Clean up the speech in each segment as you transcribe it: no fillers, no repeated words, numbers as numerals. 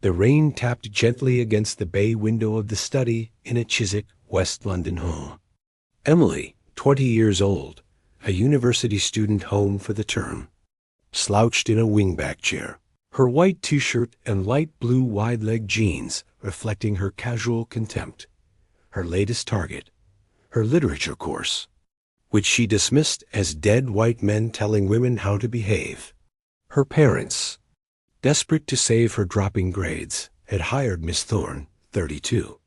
The rain tapped gently against the bay window of the study in a Chiswick, West London home. Emily, 20 years old, a university student home for the term, slouched in a wingback chair, her white t-shirt and light blue wide-leg jeans reflecting her casual contempt. Her latest target, her literature course, which she dismissed as dead white men telling women how to behave. Her parents, desperate to save her dropping grades, had hired Miss Thorne, 32,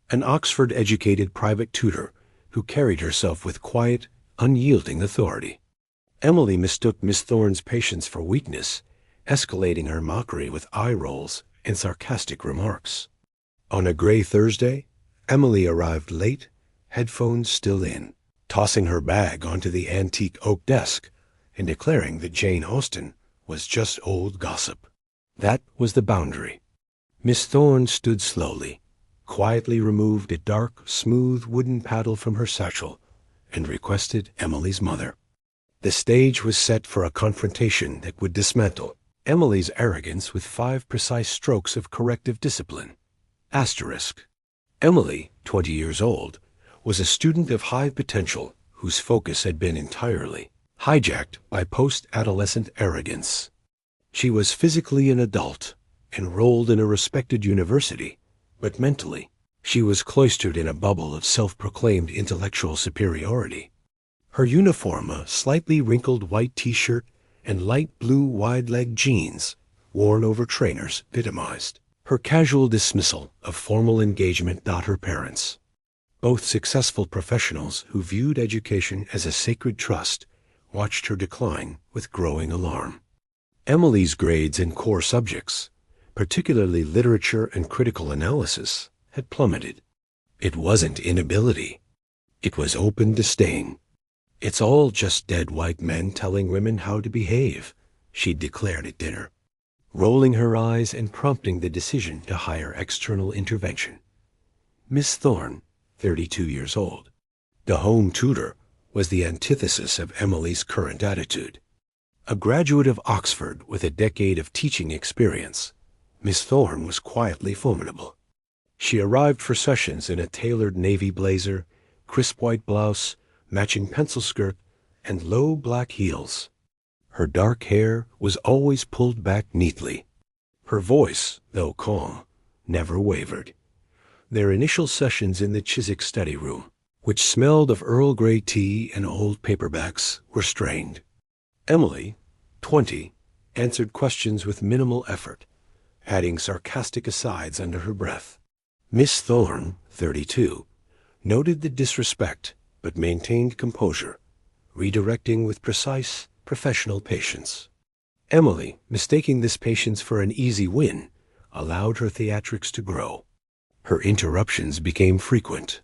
an Oxford-educated private tutor who carried herself with quiet, unyielding authority. Emily mistook Miss Thorne's patience for weakness, escalating her mockery with eye rolls and sarcastic remarks. On a gray Thursday, Emily arrived late, headphones still in, tossing her bag onto the antique oak desk and declaring that Jane Austen was just old gossip. That was the boundary. Miss Thorne stood slowly, quietly removed a dark, smooth wooden paddle from her satchel, and requested Emily's mother. The stage was set for a confrontation that would dismantle Emily's arrogance with 5 precise strokes of corrective discipline. Asterisk. Emily, 20 years old, was a student of high potential whose focus had been entirely hijacked by post-adolescent arrogance. She was physically an adult, enrolled in a respected university, but mentally, she was cloistered in a bubble of self-proclaimed intellectual superiority. Her uniform, a slightly wrinkled white t-shirt and light blue wide-leg jeans, worn over trainers, epitomized her casual dismissal of formal engagement. Her parents, both successful professionals who viewed education as a sacred trust, watched her decline with growing alarm. Emily's grades in core subjects, particularly literature and critical analysis, had plummeted. It wasn't inability. It was open disdain. "It's all just dead white men telling women how to behave," she declared at dinner, rolling her eyes and prompting the decision to hire external intervention. Miss Thorne, 32 years old, the home tutor, was the antithesis of Emily's current attitude. A graduate of Oxford with a decade of teaching experience, Miss Thorne was quietly formidable. She arrived for sessions in a tailored navy blazer, crisp white blouse, matching pencil skirt, and low black heels. Her dark hair was always pulled back neatly. Her voice, though calm, never wavered. Their initial sessions in the Chiswick study room, which smelled of Earl Grey tea and old paperbacks, were strained. Emily, 20, answered questions with minimal effort, adding sarcastic asides under her breath. Miss Thorne, 32, noted the disrespect but maintained composure, redirecting with precise, professional patience. Emily, mistaking this patience for an easy win, allowed her theatrics to grow. Her interruptions became frequent,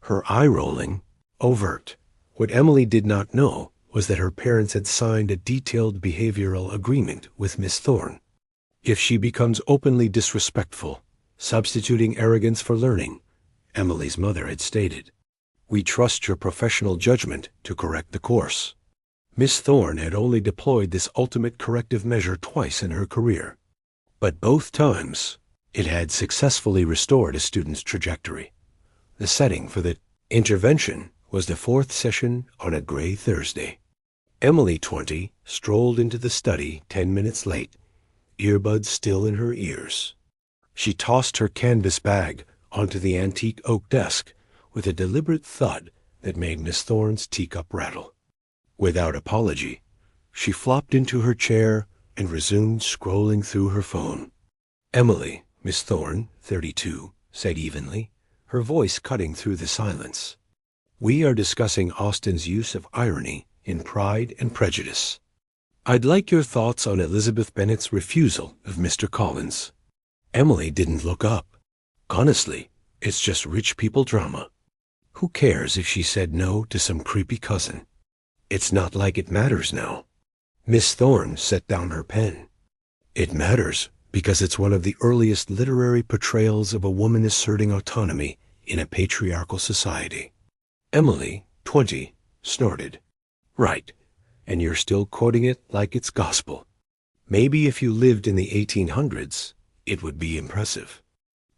her eye-rolling overt. What Emily did not know was that her parents had signed a detailed behavioral agreement with Miss Thorne. If she becomes openly disrespectful, substituting arrogance for learning, Emily's mother had stated, "We trust your professional judgment to correct the course." Miss Thorne had only deployed this ultimate corrective measure twice in her career, but both times it had successfully restored a student's trajectory. The setting for the intervention was the 4th session on a gray Thursday. Emily, 20, strolled into the study 10 minutes late, earbuds still in her ears. She tossed her canvas bag onto the antique oak desk with a deliberate thud that made Miss Thorne's teacup rattle. Without apology, she flopped into her chair and resumed scrolling through her phone. "Emily," Miss Thorne, 32, said evenly, her voice cutting through the silence, "we are discussing Austen's use of irony in Pride and Prejudice. I'd like your thoughts on Elizabeth Bennet's refusal of Mr. Collins." Emily didn't look up. Honestly, it's just rich people drama. Who cares if she said no to some creepy cousin? It's not like it matters now. Miss Thorne set down her pen. It matters because it's one of the earliest literary portrayals of a woman asserting autonomy in a patriarchal society. Emily, 20, snorted. "Right, and you're still quoting it like it's gospel. Maybe if you lived in the 1800s, it would be impressive.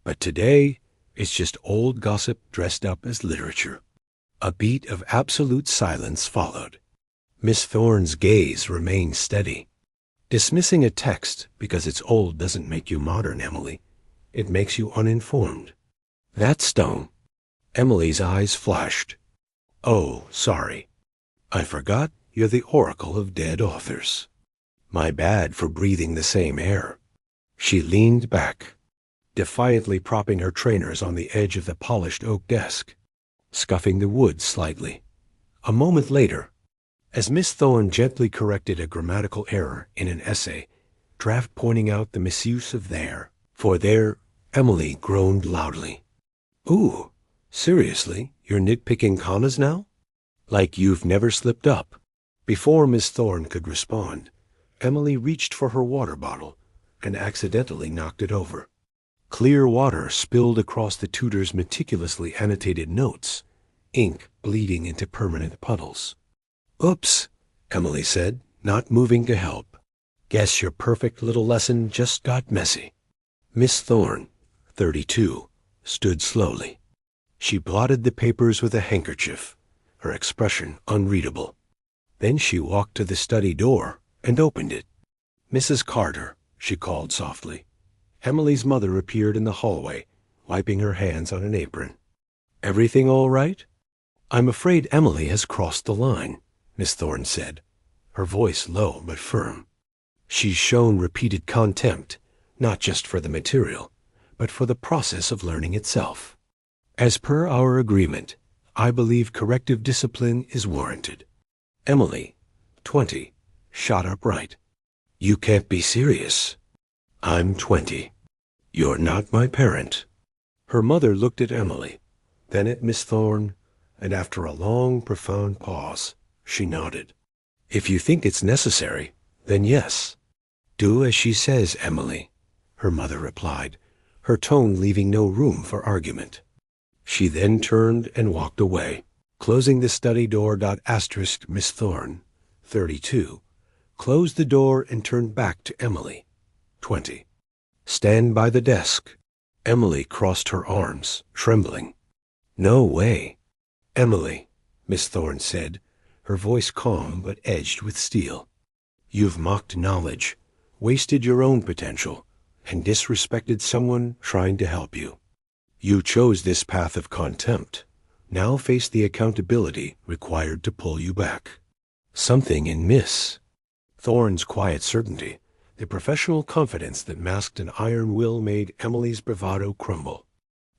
But today, it's just old gossip dressed up as literature. A beat of absolute silence followed. Miss Thorne's gaze remained steady. Dismissing a text because it's old doesn't make you modern, Emily. It makes you uninformed. That stung. Emily's eyes flashed. Oh, sorry. I forgot you're the oracle of dead authors. My bad for breathing the same air. She leaned back, defiantly propping her trainers on the edge of the polished oak desk, scuffing the wood slightly. A moment later, as Miss Thorne gently corrected a grammatical error in an essay, draft pointing out the misuse of there, for there, Emily groaned loudly. Ooh, seriously, you're nitpicking commas now? Like you've never slipped up. Before Miss Thorne could respond, Emily reached for her water bottle and accidentally knocked it over. Clear water spilled across the tutor's meticulously annotated notes, ink bleeding into permanent puddles. Oops, Emily said, not moving to help. Guess your perfect little lesson just got messy. Miss Thorne, 32, stood slowly. She blotted the papers with a handkerchief, her expression unreadable. Then she walked to the study door and opened it. Mrs. Carter, she called softly. Emily's mother appeared in the hallway, wiping her hands on an apron. Everything all right? I'm afraid Emily has crossed the line, Miss Thorne said, her voice low but firm. She's shown repeated contempt, not just for the material, but for the process of learning itself. As per our agreement, I believe corrective discipline is warranted. Emily, 20, shot upright. You can't be serious. I'm 20. You're not my parent. Her mother looked at Emily, then at Miss Thorne, and after a long, profound pause, she nodded. If you think it's necessary, then yes. Do as she says, Emily, her mother replied, her tone leaving no room for argument. She then turned and walked away, closing the study door. Miss Thorne, 32, closed the door and turned back to Emily, 20. Stand by the desk. Emily crossed her arms, trembling. No way. Emily, Miss Thorne said, her voice calm but edged with steel. You've mocked knowledge, wasted your own potential, and disrespected someone trying to help you. You chose this path of contempt. Now face the accountability required to pull you back. Something in Miss Thorne's quiet certainty, the professional confidence that masked an iron will, made Emily's bravado crumble.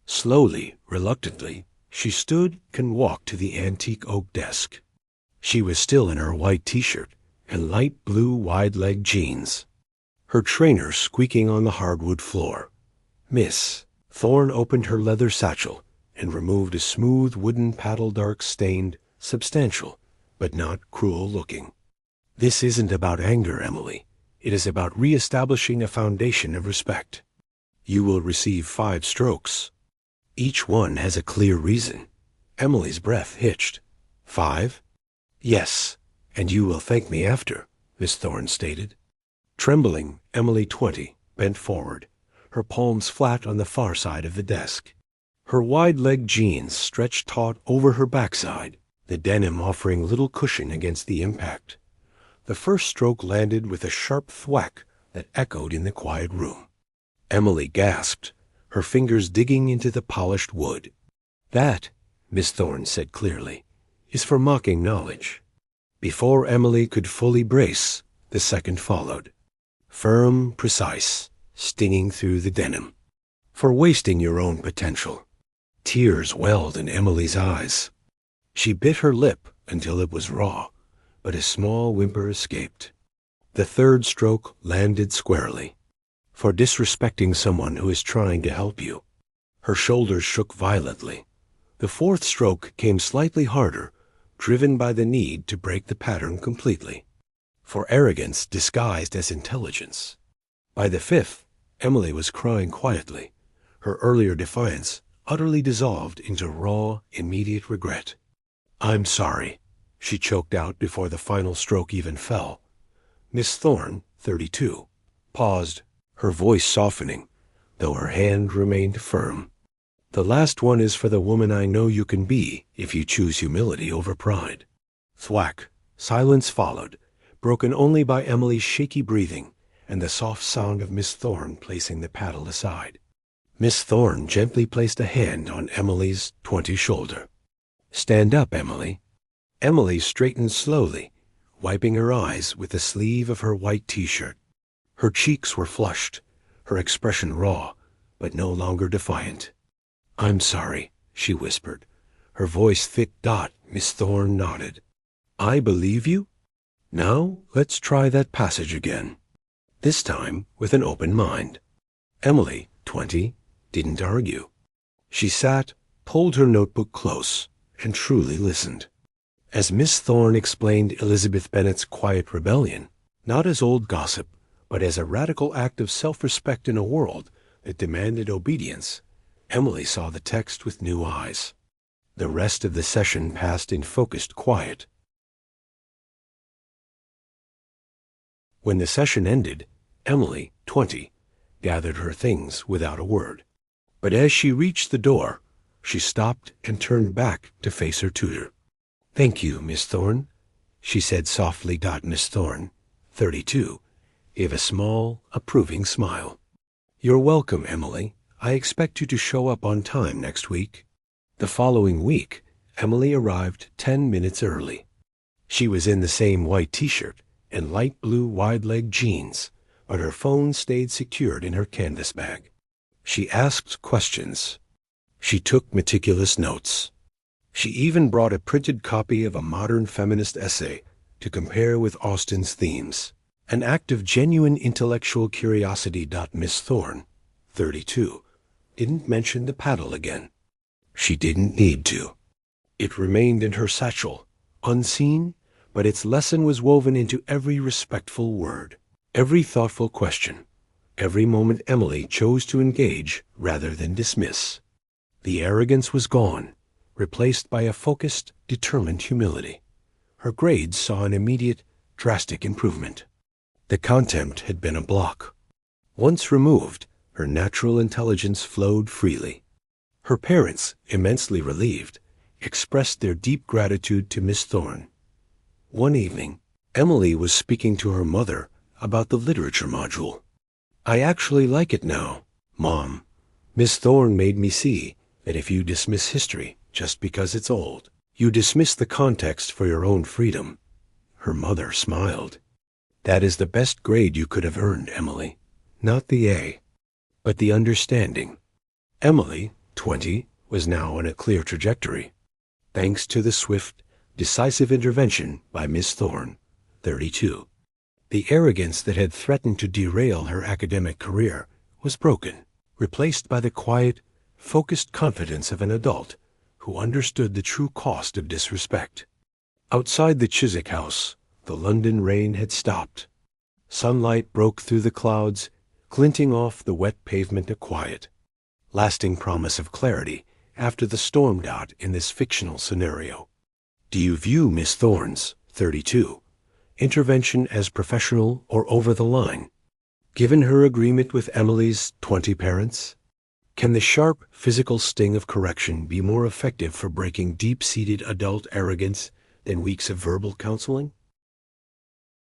Slowly, reluctantly, she stood and walked to the antique oak desk. She was still in her white t-shirt and light blue wide-leg jeans, her trainers squeaking on the hardwood floor. Miss Thorne opened her leather satchel and removed a smooth wooden paddle, dark-stained, substantial, but not cruel-looking. This isn't about anger, Emily. It is about re-establishing a foundation of respect. You will receive 5 strokes. Each one has a clear reason. Emily's breath hitched. 5? Yes, and you will thank me after, Miss Thorne stated. Trembling, Emily, 20, bent forward, her palms flat on the far side of the desk. Her wide-legged jeans stretched taut over her backside, the denim offering little cushion against the impact. The first stroke landed with a sharp thwack that echoed in the quiet room. Emily gasped, her fingers digging into the polished wood. That, Miss Thorne said clearly, is for mocking knowledge. Before Emily could fully brace, the second followed. Firm, precise, stinging through the denim. For wasting your own potential. Tears welled in Emily's eyes. She bit her lip until it was raw, but a small whimper escaped. The third stroke landed squarely. For disrespecting someone who is trying to help you. Her shoulders shook violently. The fourth stroke came slightly harder, driven by the need to break the pattern completely. For arrogance disguised as intelligence. By the fifth, Emily was crying quietly, her earlier defiance utterly dissolved into raw, immediate regret. I'm sorry, she choked out before the final stroke even fell. Miss Thorne, 32, paused, her voice softening, though her hand remained firm. "The last one is for the woman I know you can be if you choose humility over pride." Thwack. Silence followed, broken only by Emily's shaky breathing and the soft sound of Miss Thorne placing the paddle aside. Miss Thorne gently placed a hand on Emily's 20 shoulder. "Stand up, Emily." Emily straightened slowly, wiping her eyes with the sleeve of her white t-shirt. Her cheeks were flushed, her expression raw, but no longer defiant. "I'm sorry," she whispered, her voice thick. Miss Thorne nodded. "I believe you. Now let's try that passage again, this time with an open mind." Emily, 20, didn't argue. She sat, pulled her notebook close, and truly listened. As Miss Thorne explained Elizabeth Bennet's quiet rebellion, not as old gossip, but as a radical act of self-respect in a world that demanded obedience, Emily saw the text with new eyes. The rest of the session passed in focused quiet. When the session ended, Emily, 20, gathered her things without a word. But as she reached the door, she stopped and turned back to face her tutor. "Thank you, Miss Thorne," she said softly. Miss Thorne, 32, gave a small, approving smile. "You're welcome, Emily. I expect you to show up on time next week." The following week, Emily arrived 10 minutes early. She was in the same white t-shirt and light blue wide-leg jeans, but her phone stayed secured in her canvas bag. She asked questions. She took meticulous notes. She even brought a printed copy of a modern feminist essay to compare with Austen's themes, an act of genuine intellectual curiosity. Miss Thorne, 32, didn't mention the paddle again. She didn't need to. It remained in her satchel, unseen, but its lesson was woven into every respectful word, every thoughtful question, every moment Emily chose to engage rather than dismiss. The arrogance was gone, replaced by a focused, determined humility. Her grades saw an immediate, drastic improvement. The contempt had been a block. Once removed, her natural intelligence flowed freely. Her parents, immensely relieved, expressed their deep gratitude to Miss Thorne. One evening, Emily was speaking to her mother about the literature module. "I actually like it now, Mom. Miss Thorne made me see that if you dismiss history just because it's old, you dismiss the context for your own freedom." Her mother smiled. "That is the best grade you could have earned, Emily. Not the A, but the understanding." Emily, 20, was now on a clear trajectory, thanks to the swift, decisive intervention by Miss Thorne, 32. The arrogance that had threatened to derail her academic career was broken, replaced by the quiet, focused confidence of an adult who understood the true cost of disrespect. Outside the Chiswick house, the London rain had stopped. Sunlight broke through the clouds, glinting off the wet pavement. A quiet, lasting promise of clarity after the storm. In this fictional scenario, do you view Miss Thorne's, 32, intervention as professional or over the line? Given her agreement with Emily's 20 parents, can the sharp physical sting of correction be more effective for breaking deep-seated adult arrogance than weeks of verbal counseling?